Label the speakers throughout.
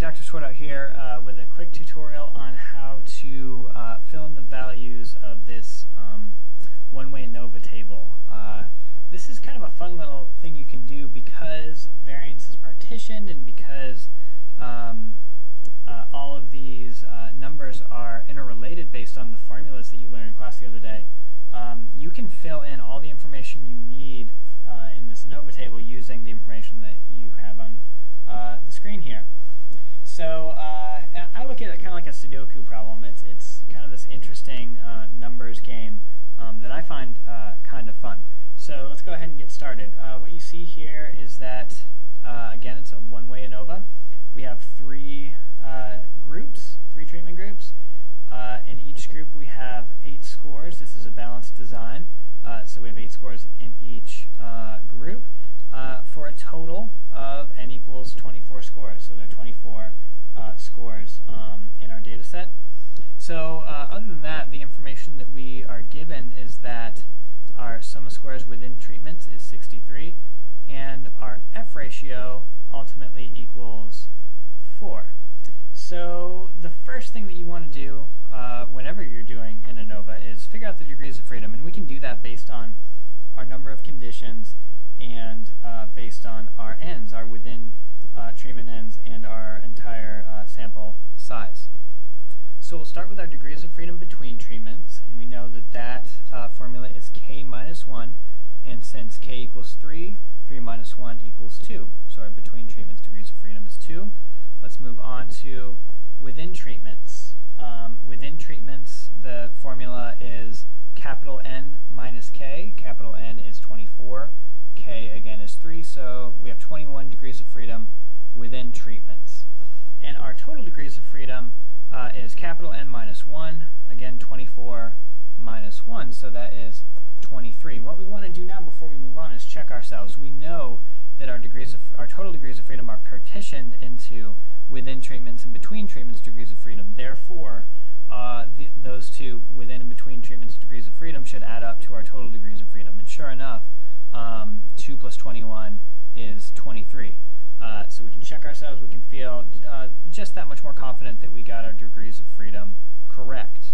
Speaker 1: Dr. Swartout here with a quick tutorial on how to fill in the values of this one-way ANOVA table. This is kind of a fun little thing you can do because variance is partitioned and because all of these numbers are interrelated based on the formulas that you learned in class the other day. You can fill in all the information you need in this ANOVA table using the information that you have on the screen here. So I look at it kind of like a Sudoku problem. It's kind of this interesting numbers game that I find kind of fun. So let's go ahead and get started. What you see here is that, again, it's a one-way ANOVA. We have three treatment groups. In each group we have 8 scores. This is a balanced design. So we have 8 scores in each group for a total of n equals 24 scores. So there are 24 scores in our data set. So other than that, the information that we are given is that our sum of squares within treatments is 63, and our F ratio ultimately equals 4. So the first thing that you want to do whenever you're doing an ANOVA is figure out the degrees of freedom, and we can do that based on our number of conditions and based on our n's, our within treatment n's, and our entire sample size. So we'll start with our degrees of freedom between treatments, and we know that that formula is k minus 1, and since k equals 3, 3 minus 1 equals 2. So our between treatments degrees of freedom is 2. Let's move on to within treatments. Within treatments, the formula is capital N minus k. Capital N is 24. K, again, is 3. So we have 21 degrees of freedom within treatments. And our total degrees of freedom is capital N minus 1. Again, 24 minus 1. So that is 23. And what we want to do now before we move on is check ourselves. We know that our total degrees of freedom are partitioned into within treatments and between treatments degrees of freedom. Therefore, those two within and between treatments degrees of freedom should add up to our total degrees of freedom. And sure enough, 2 plus 21 is 23. So we can check ourselves. We can feel just that much more confident that we got our degrees of freedom correct.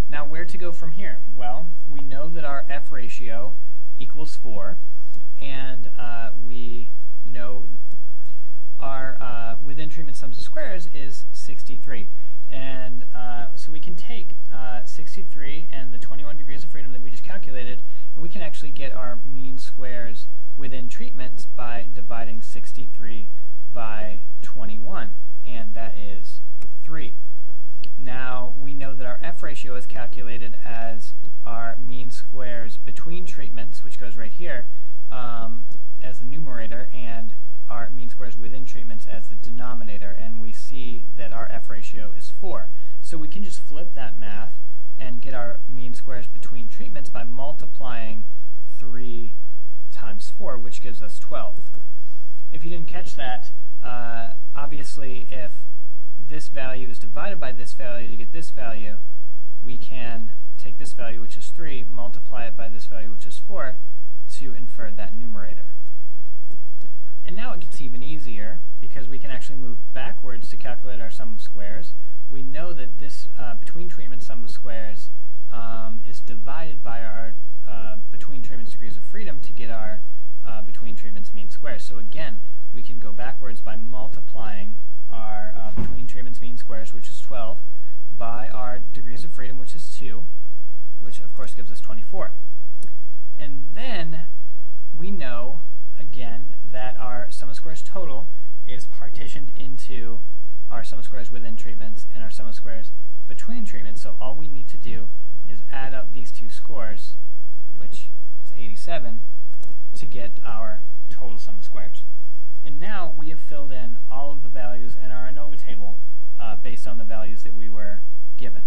Speaker 1: Now, where to go from here? Well, we know that our F ratio equals 4, and we know our within treatment sums of squares is 63. And so we can take 63 and the 21 degrees of freedom that we just calculated, and we can actually get our mean squares within treatments by dividing 63 by 21, and that is 3. Now, we know that our F ratio is calculated as our mean squares between treatments, which goes right here, as the numerator, and our mean squares within treatments as the denominator, and we see that our F ratio is 4. So we can just flip that math and get our mean squares between treatments by multiplying 3 times 4, which gives us 12. If you didn't catch that, obviously if this value is divided by this value to get this value, we can take this value, which is 3, multiply it by this value, which is 4, to infer that numerator. And now it gets even easier because we can actually move backwards to calculate our sum of squares. We know that this between treatment sum of squares is divided by our between treatments degrees of freedom to get our between treatments mean squares. So again, we can go backwards by multiplying our between treatments mean squares, which is 12, by our degrees of freedom, which is 2, which of course gives us 24. And then we know, again, that our sum of squares total is partitioned into our sum of squares within treatments and our sum of squares between treatments. So all we need to do is add up these two scores, which is 87, to get our total sum of squares. And now we have filled in all of the values in our ANOVA table based on the values that we were given.